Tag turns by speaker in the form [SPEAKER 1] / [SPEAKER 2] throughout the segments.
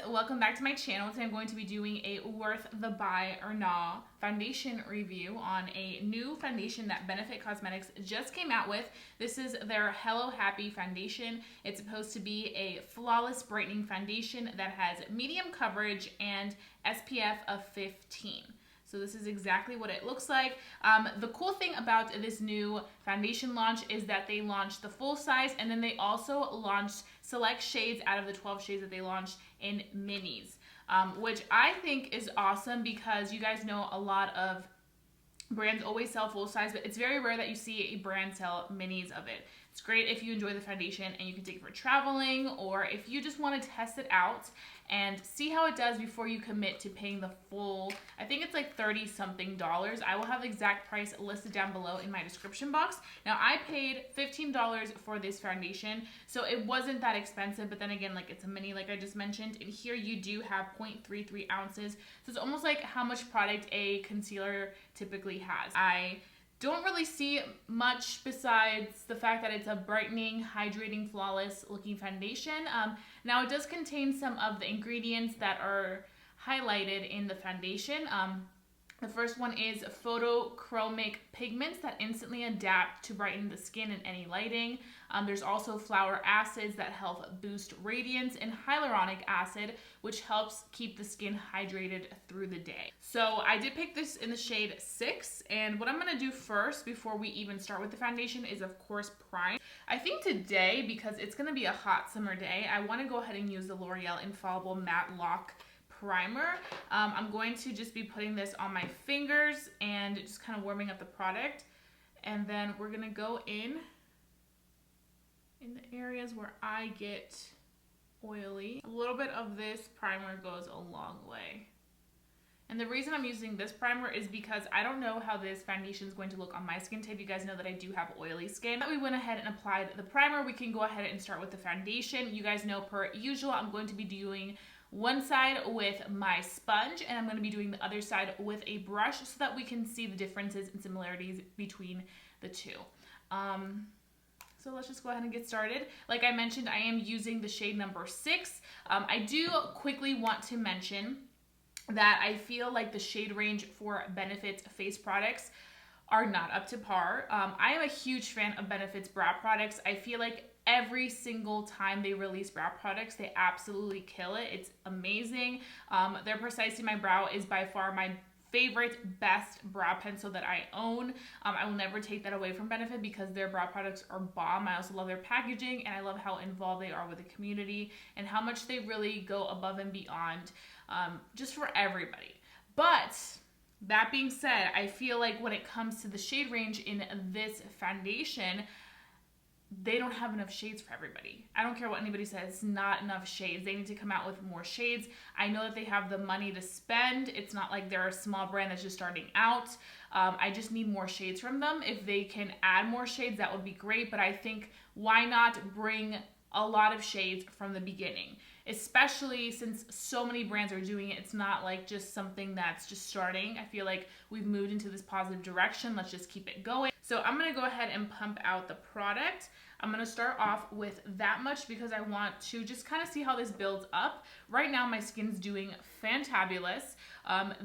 [SPEAKER 1] welcome back to my channel. Today I'm going to be doing a worth the buy or nah foundation review on a new foundation that Benefit Cosmetics just came out with. This is their Hello Happy foundation. It's supposed to be a flawless brightening foundation that has medium coverage and SPF of 15. So this is exactly what it looks like. The cool thing about this new foundation launch is that they launched the full size, and then they also launched select shades out of the 12 shades that they launched in minis, which I think is awesome because you guys know a lot of brands always sell full size, but it's very rare that you see a brand sell minis of it. It's great if you enjoy the foundation and you can take it for traveling, or if you just want to test it out and see how it does before you commit to paying the full, I think it's like $30 something. I will have the exact price listed down below in my description box. Now I paid $15 for this foundation, so it wasn't that expensive, but then again, like it's a mini like I just mentioned, and here you do have 0.33 ounces, so it's almost like how much product a concealer typically has. I don't really see much besides the fact that it's a brightening, hydrating, flawless looking foundation. Now it does contain some of the ingredients that are highlighted in the foundation. The first one is photochromic pigments that instantly adapt to brighten the skin in any lighting. There's also flower acids that help boost radiance, and hyaluronic acid, which helps keep the skin hydrated through the day. So I did pick this in the shade 6, and what I'm going to do first before we even start with the foundation is of course prime. I think today, because it's going to be a hot summer day, I want to go ahead and use the L'Oreal Infallible Matte Lock Primer. I'm going to just be putting this on my fingers and just kind of warming up the product, and then we're going to go in the areas where I get oily. A little bit of this primer goes a long way. And the reason I'm using this primer is because I don't know how this foundation is going to look on my skin type. You guys know that I do have oily skin. We went ahead and applied the primer. We can go ahead and start with the foundation. You guys know, per usual, I'm going to be doing one side with my sponge, and I'm going to be doing the other side with a brush so that we can see the differences and similarities between the two. So let's just go ahead and get started. Like I mentioned, I am using the shade number 6. I do quickly want to mention that I feel like the shade range for Benefit's face products are not up to par. I am a huge fan of Benefit's brow products. I feel like every single time they release brow products, they absolutely kill it. It's amazing. Their Precise My Brow is by far my favorite, best brow pencil that I own. I will never take that away from Benefit because their brow products are bomb. I also love their packaging, and I love how involved they are with the community and how much they really go above and beyond just for everybody. But that being said, I feel like when it comes to the shade range in this foundation, they don't have enough shades for everybody. I don't care what anybody says, not enough shades. They need to come out with more shades. I know that they have the money to spend. It's not like they're a small brand that's just starting out. I just need more shades from them. If they can add more shades, that would be great. But I think, why not bring a lot of shades from the beginning? Especially since so many brands are doing it. It's not like just something that's just starting. I feel like we've moved into this positive direction. Let's just keep it going. So I'm going to go ahead and pump out the product. I'm going to start off with that much because I want to just kind of see how this builds up. Right now my skin's doing fantabulous.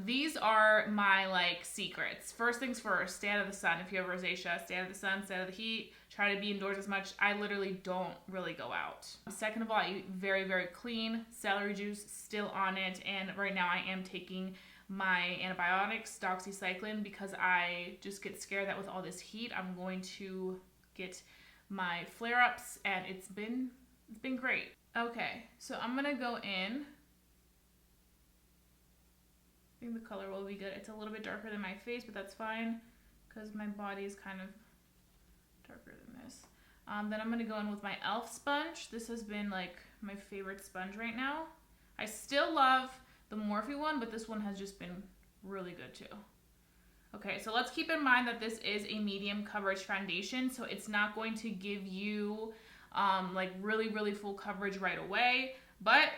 [SPEAKER 1] These are my secrets. First things first, stay out of the sun. If you have rosacea, stay out of the sun, stay out of the heat. Try to be indoors as much. I literally don't really go out. Second of all, I eat very, very clean. Celery juice still on it, and right now I am taking my antibiotics, doxycycline, because I just get scared that with all this heat, I'm going to get my flare-ups, and it's been great. Okay, so I'm gonna go in. I think the color will be good. It's a little bit darker than my face, but that's fine because my body is kind of darker than this. Then I'm gonna go in with my e.l.f. sponge. This has been like my favorite sponge right now. I still love the Morphe one, but this one has just been really good too. Okay, so let's keep in mind that this is a medium coverage foundation, so it's not going to give you like really, really full coverage right away, but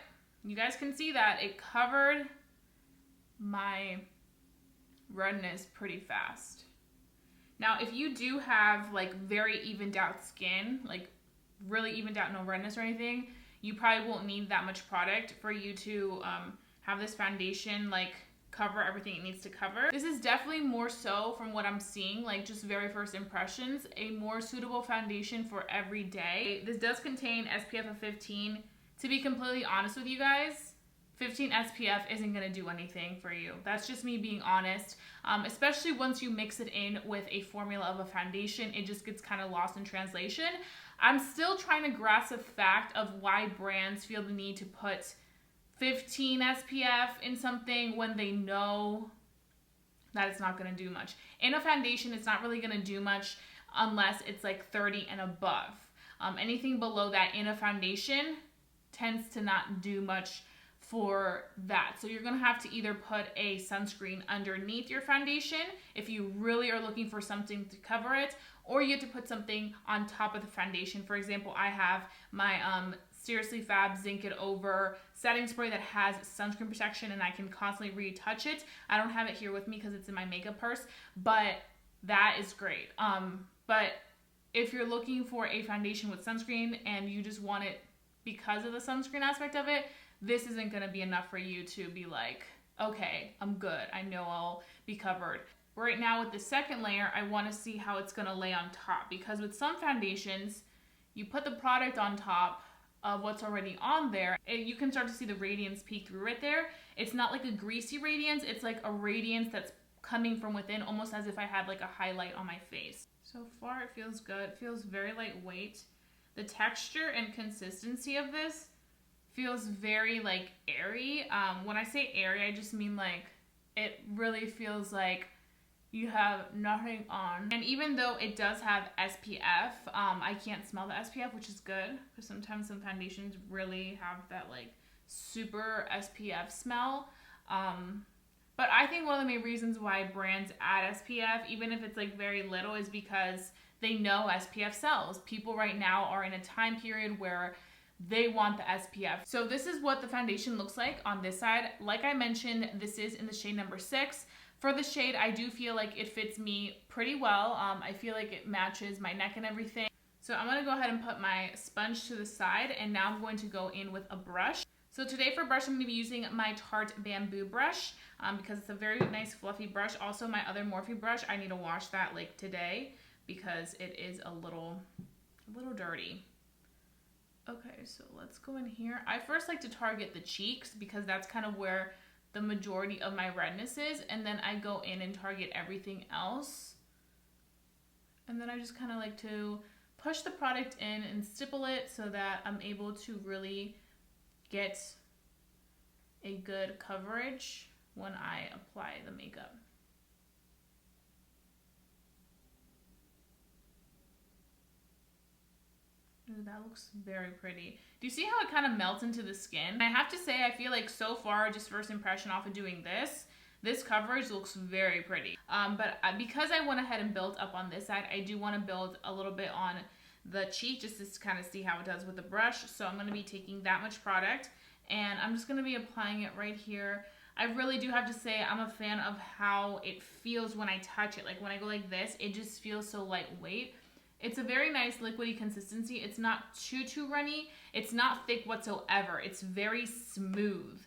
[SPEAKER 1] you guys can see that it covered my redness pretty fast. Now, if you do have like very evened out skin, like really evened out, no redness or anything, you probably won't need that much product for you to have this foundation like cover everything it needs to cover. This is definitely more so, from what I'm seeing, like just very first impressions, a more suitable foundation for every day. This does contain SPF of 15. To be completely honest with you guys, 15 SPF isn't going to do anything for you. That's just me being honest. Especially once you mix it in with a formula of a foundation, it just gets kind of lost in translation. I'm still trying to grasp the fact of why brands feel the need to put 15 SPF in something when they know that it's not going to do much. In a foundation, it's not really going to do much unless it's like 30 and above. Anything below that in a foundation tends to not do much for that. So you're going to have to either put a sunscreen underneath your foundation if you really are looking for something to cover it, or you have to put something on top of the foundation. For example, I have my Seriously Fab Zinc It Over setting spray that has sunscreen protection, and I can constantly retouch it. I don't have it here with me because it's in my makeup purse, but that is great. But if you're looking for a foundation with sunscreen and you just want it because of the sunscreen aspect of it, this isn't going to be enough for you to be like, okay, I'm good. I know I'll be covered. Right now with the second layer, I want to see how it's going to lay on top, because with some foundations, you put the product on top of what's already on there, and you can start to see the radiance peek through right there. It's not like a greasy radiance, it's like a radiance that's coming from within, almost as if I had like a highlight on my face. So far it feels good. It feels very lightweight. The texture and consistency of this feels very like airy. When I say airy, I just mean like it really feels like you have nothing on. And even though it does have SPF, I can't smell the SPF, which is good, because sometimes some foundations really have that like super SPF smell. But I think one of the main reasons why brands add SPF, even if it's like very little, is because they know SPF sells. People right now are in a time period where they want the SPF. So this is what the foundation looks like on this side. Like I mentioned, this is in the shade number 6. For the shade, I do feel like it fits me pretty well. I feel like it matches my neck and everything. So I'm gonna go ahead and put my sponge to the side, and now I'm going to go in with a brush. So today for brush, I'm gonna be using my Tarte Bamboo brush because it's a very nice fluffy brush. Also my other Morphe brush, I need to wash that like today because it is a little dirty. Okay, so let's go in here. I first like to target the cheeks because that's kind of where the majority of my redness is, and then I go in and target everything else. And then I just kind of like to push the product in and stipple it so that I'm able to really get a good coverage when I apply the makeup. Ooh, that looks very pretty. Do you see how it kind of melts into the skin? And I have to say, I feel like so far, just first impression off of doing this coverage looks very pretty. But because I went ahead and built up on this side, I do want to build a little bit on the cheek just to kind of see how it does with the brush. So I'm going to be taking that much product and I'm just going to be applying it right here. I really do have to say I'm a fan of how it feels when I touch it. Like when I go like this, it just feels so lightweight. It's a very nice liquidy consistency. It's not too runny. It's not thick whatsoever. It's very smooth.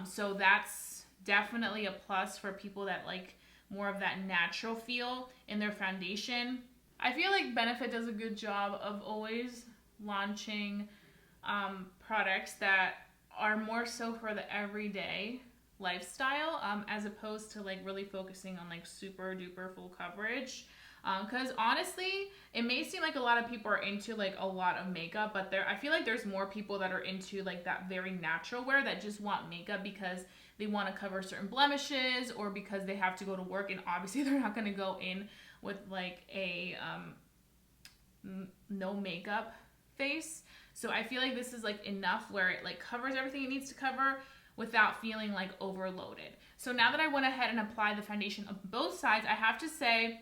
[SPEAKER 1] So that's definitely a plus for people that like more of that natural feel in their foundation. I feel like Benefit does a good job of always launching products that are more so for the everyday lifestyle as opposed to like really focusing on like super duper full coverage. Because honestly, it may seem like a lot of people are into like a lot of makeup, but I feel like there's more people that are into like that very natural wear that just want makeup because they want to cover certain blemishes or because they have to go to work, and obviously they're not going to go in with like a no makeup face. So I feel like this is like enough where it like covers everything it needs to cover without feeling like overloaded. So now that I went ahead and applied the foundation on both sides, I have to say,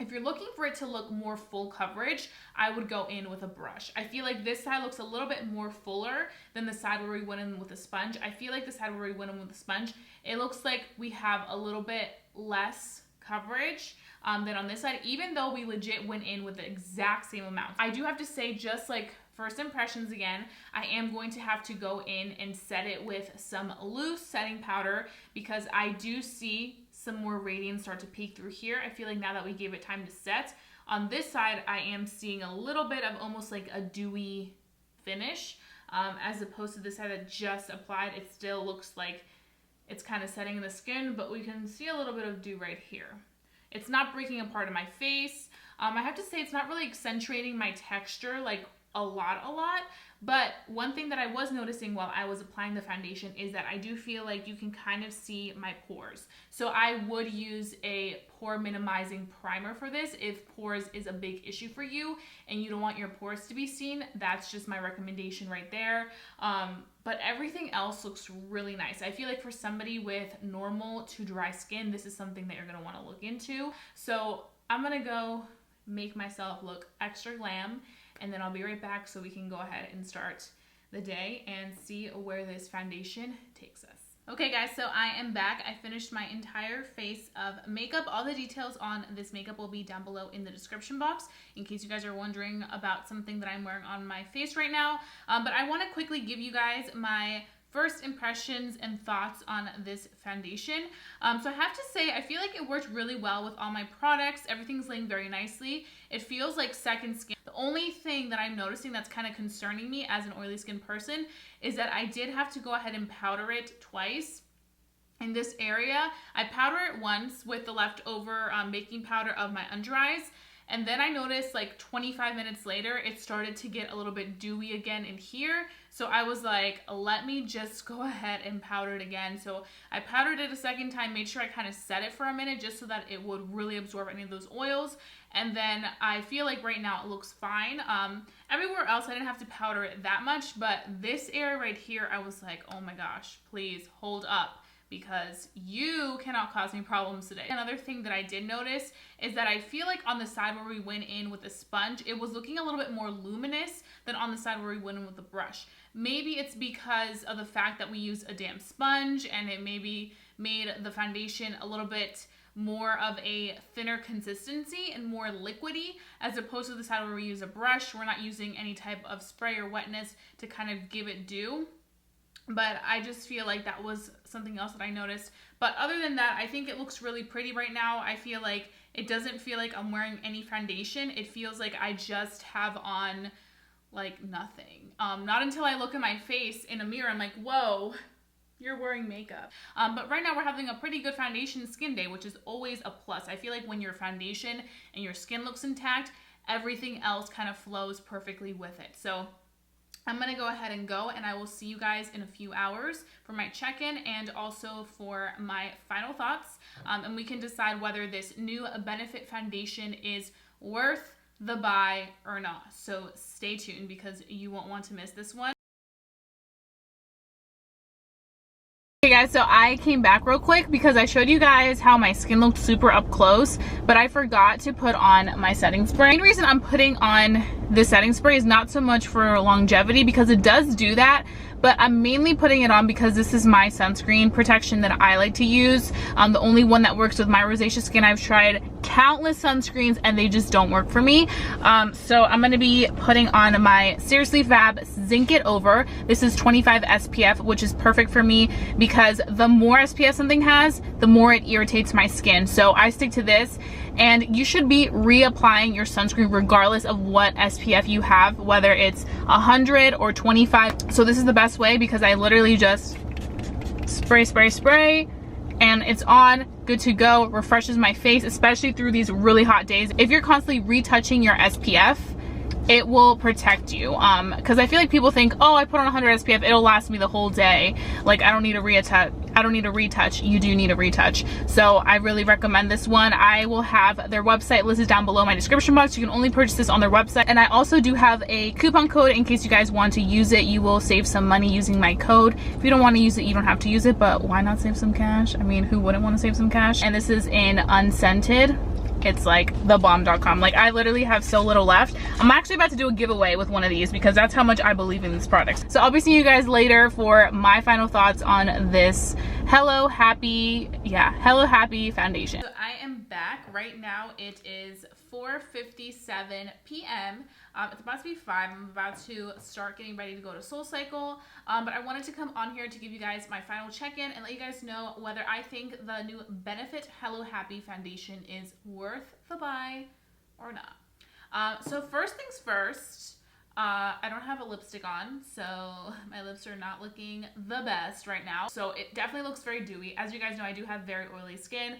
[SPEAKER 1] if you're looking for it to look more full coverage, I would go in with a brush. I feel like this side looks a little bit more fuller than the side where we went in with a sponge. I feel like the side where we went in with a sponge, it looks like we have a little bit less coverage than on this side, even though we legit went in with the exact same amount. I do have to say, just like first impressions again, I am going to have to go in and set it with some loose setting powder because I do see some more radiance start to peek through here. I feel like now that we gave it time to set, on this side, I am seeing a little bit of almost like a dewy finish, as opposed to this side that just applied. It still looks like it's kind of setting in the skin, but we can see a little bit of dew right here. It's not breaking apart in my face. I have to say it's not really accentuating my texture like a lot, but one thing that I was noticing while I was applying the foundation is that I do feel like you can kind of see my pores. So I would use a pore minimizing primer for this if pores is a big issue for you and you don't want your pores to be seen. That's just my recommendation right there. But everything else looks really nice. I feel like for somebody with normal to dry skin, this is something that you're gonna wanna look into. So I'm gonna go make myself look extra glam, and then I'll be right back so we can go ahead and start the day and see where this foundation takes us. Okay guys, so I am back. I finished my entire face of makeup. All the details on this makeup will be down below in the description box in case you guys are wondering about something that I'm wearing on my face right now. But I want to quickly give you guys my first impressions and thoughts on this foundation. So I have to say, I feel like it worked really well with all my products. Everything's laying very nicely. It feels like second skin. The only thing that I'm noticing that's kind of concerning me as an oily skin person is that I did have to go ahead and powder it twice. In this area, I powder it once with the leftover baking powder of my under eyes. And then I noticed like 25 minutes later, it started to get a little bit dewy again in here. So I was like, let me just go ahead and powder it again. So I powdered it a second time, made sure I kind of set it for a minute just so that it would really absorb any of those oils. And then I feel like right now it looks fine. Everywhere else, I didn't have to powder it that much, but this area right here, I was like, oh my gosh, please hold up, because you cannot cause me problems today. Another thing that I did notice is that I feel like on the side where we went in with the sponge, it was looking a little bit more luminous than on the side where we went in with the brush. Maybe it's because of the fact that we used a damp sponge and it maybe made the foundation a little bit more of a thinner consistency and more liquidy, as opposed to the side where we use a brush. We're not using any type of spray or wetness to kind of give it dew. But I just feel like that was something else that I noticed. But other than that, I think it looks really pretty right now. I feel like it doesn't feel like I'm wearing any foundation. It feels like I just have on like nothing. Not until I look at my face in a mirror, I'm like, whoa, you're wearing makeup. But right now we're having a pretty good foundation skin day, which is always a plus. I feel like when your foundation and your skin looks intact, everything else kind of flows perfectly with it. So I'm gonna go ahead and go, and I will see you guys in a few hours for my check-in and also for my final thoughts. And we can decide whether this new Benefit foundation is worth the buy or not. So stay tuned because you won't want to miss this one. Hey guys, so I came back real quick because I showed you guys how my skin looked super up close, but I forgot to put on my setting spray. The main reason I'm putting on the setting spray is not so much for longevity, because it does do that, but I'm mainly putting it on because this is my sunscreen protection that I like to use. The only one that works with my rosacea skin. I've tried countless sunscreens and they just don't work for me. So I'm gonna be putting on my Seriously Fab Zinc It Over. This is 25 SPF, which is perfect for me because the more SPF something has, the more it irritates my skin. So I stick to this, and you should be reapplying your sunscreen regardless of what SPF you have, whether it's 100 or 25. So this is the best way because I literally just spray, and it's on, good to go. Refreshes my face, especially through these really hot days. If you're constantly retouching your SPF, it will protect you, because I feel like people think, oh, I put on 100 SPF, it'll last me the whole day, like I don't need a retouch. You do need a retouch. So I really recommend this one. I will have their website listed down below in my description box. You can only purchase this on their website, and I also do have a coupon code in case you guys want to use it. You will save some money using my code. If you don't want to use it, you don't have to use it, but why not save some cash? I mean, who wouldn't want to save some cash? And this is in unscented. It's like thebomb.com. Like, I literally have so little left. I'm actually about to do a giveaway with one of these because that's how much I believe in these products. So I'll be seeing you guys later for my final thoughts on this Hello Happy foundation. So I am back right now. It is 4:57 p.m. It's about to be 5. I'm about to start getting ready to go to SoulCycle, but I wanted to come on here to give you guys my final check-in and let you guys know whether I think the new Benefit Hello Happy foundation is worth the buy or not. So first things first, I don't have a lipstick on, so my lips are not looking the best right now. So it definitely looks very dewy. As you guys know, I do have very oily skin,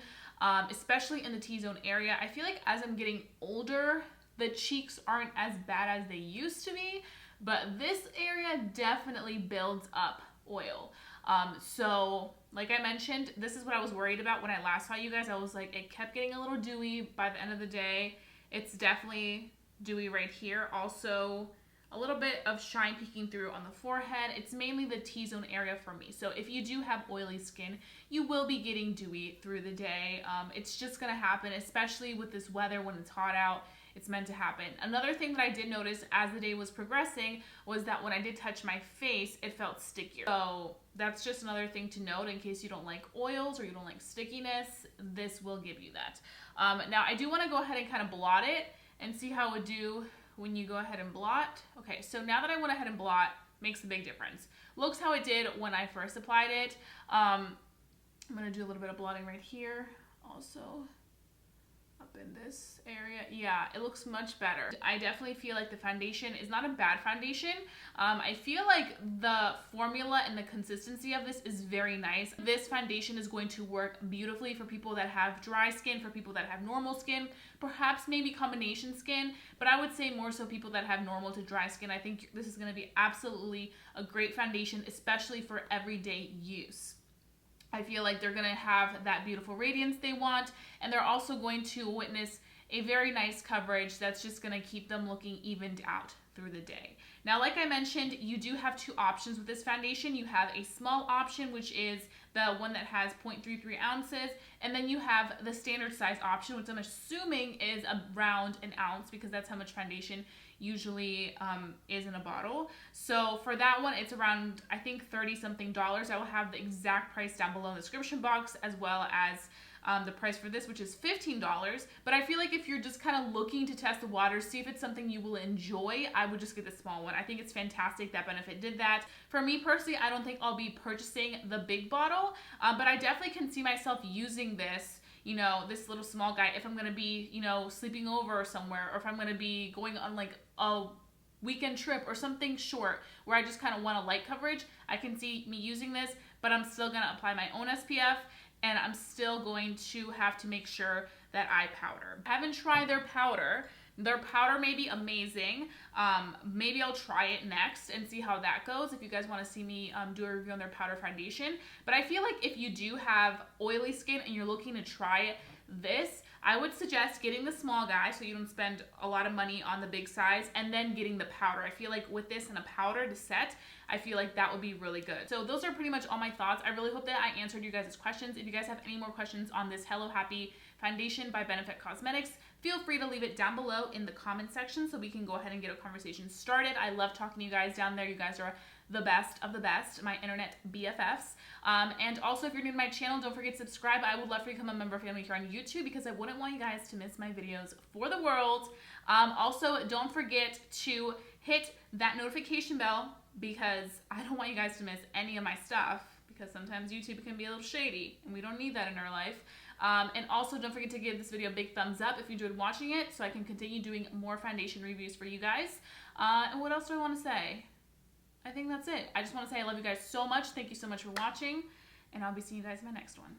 [SPEAKER 1] especially in the T-zone area. I feel like as I'm getting older, the cheeks aren't as bad as they used to be, but this area definitely builds up oil. So like I mentioned, this is what I was worried about when I last saw you guys. I was like, it kept getting a little dewy by the end of the day. It's definitely dewy right here. Also, a little bit of shine peeking through on the forehead. It's mainly the T-zone area for me. So if you do have oily skin, you will be getting dewy through the day. It's just gonna happen, especially with this weather when it's hot out. It's meant to happen. Another thing that I did notice as the day was progressing was that when I did touch my face, it felt stickier. So that's just another thing to note in case you don't like oils or you don't like stickiness. This will give you that. Now I do wanna go ahead and kind of blot it and see how it would do when you go ahead and blot. Okay, so now that I went ahead and blot, makes a big difference. Looks how it did when I first applied it. I'm gonna do a little bit of blotting right here. Also up in this area. Yeah, it looks much better. I definitely feel like the foundation is not a bad foundation. I feel like the formula and the consistency of this is very nice. This foundation is going to work beautifully for people that have dry skin, for people that have normal skin, perhaps maybe combination skin, but I would say more so people that have normal to dry skin. I think this is going to be absolutely a great foundation, especially for everyday use. I feel like they're going to have that beautiful radiance they want, and they're also going to witness a very nice coverage that's just going to keep them looking evened out through the day. Now, like I mentioned, you do have two options with this foundation. You have a small option, which is the one that has 0.33 ounces, and then you have the standard size option, which I'm assuming is around an ounce because that's how much foundation usually is in a bottle. So for that one, it's around, I think, $30-something. I will have the exact price down below in the description box, as well as the price for this, which is $15. But I feel like if you're just kind of looking to test the waters, see if it's something you will enjoy, I would just get the small one. I think it's fantastic that Benefit did that. For me personally, I don't think I'll be purchasing the big bottle, but I definitely can see myself using this, you know, this little small guy, if I'm going to be, you know, sleeping over somewhere, or if I'm going to be going on like a weekend trip or something short where I just kind of want a light coverage. I can see me using this, but I'm still going to apply my own SPF, and I'm still going to have to make sure that I powder. I haven't tried their powder. Their powder may be amazing. Maybe I'll try it next and see how that goes if you guys want to see me do a review on their powder foundation. But I feel like if you do have oily skin and you're looking to try this, I would suggest getting the small guy so you don't spend a lot of money on the big size, and then getting the powder. I feel like with this and a powder to set, I feel like that would be really good. So those are pretty much all my thoughts. I really hope that I answered you guys' questions. If you guys have any more questions on this Hello Happy foundation by Benefit Cosmetics, feel free to leave it down below in the comment section so we can go ahead and get a conversation started. I love talking to you guys down there. You guys are the best of the best, my internet BFFs. And also, if you're new to my channel, don't forget to subscribe. I would love for you to become a member family here on YouTube because I wouldn't want you guys to miss my videos for the world. Also, don't forget to hit that notification bell because I don't want you guys to miss any of my stuff, because sometimes YouTube can be a little shady and we don't need that in our life. And also, don't forget to give this video a big thumbs up if you enjoyed watching it so I can continue doing more foundation reviews for you guys. And what else do I want to say? I think that's it. I just want to say I love you guys so much. Thank you so much for watching, and I'll be seeing you guys in my next one.